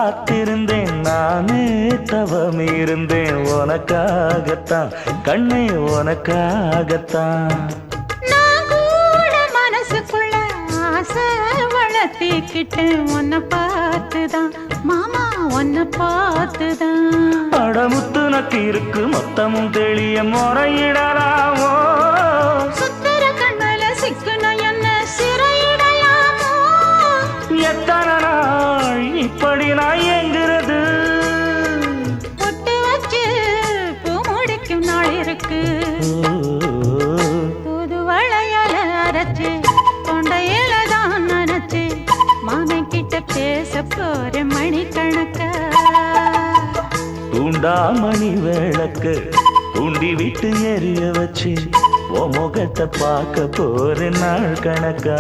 காத்திருந்தேன் நானே தவம் இருந்தேன் உனக்காகத்தான் கண்ணே உனக்காகத்தான் நான் கூட மனசுக்குள்ள ஆசை வளர்த்திக்கிட்டு உன்னை பார்த்துதான் மாமா உன்னை பார்த்துதான் அடமுத்து நக்கு இருக்கு மொத்தமும் தெளிய முறையிடலாமோ சுத்தர கண்மல சிக்குன என்ன சிறையிடலாமோ எத்தனை நாள் இப்படி நான் எங்கிறது பொட்டு வச்சு பூ முடிக்கும் நாள் இருக்கு புது வளையல அரைச்சு தொண்டையில தான் நினைச்சு மாமன் கிட்ட பேச போற மணிக்கணக்கா தூண்டாமணி விளக்கு தூண்டி விட்டு எரிய வச்சு உன் முகத்தை பார்க்க போற நாள் கணக்கா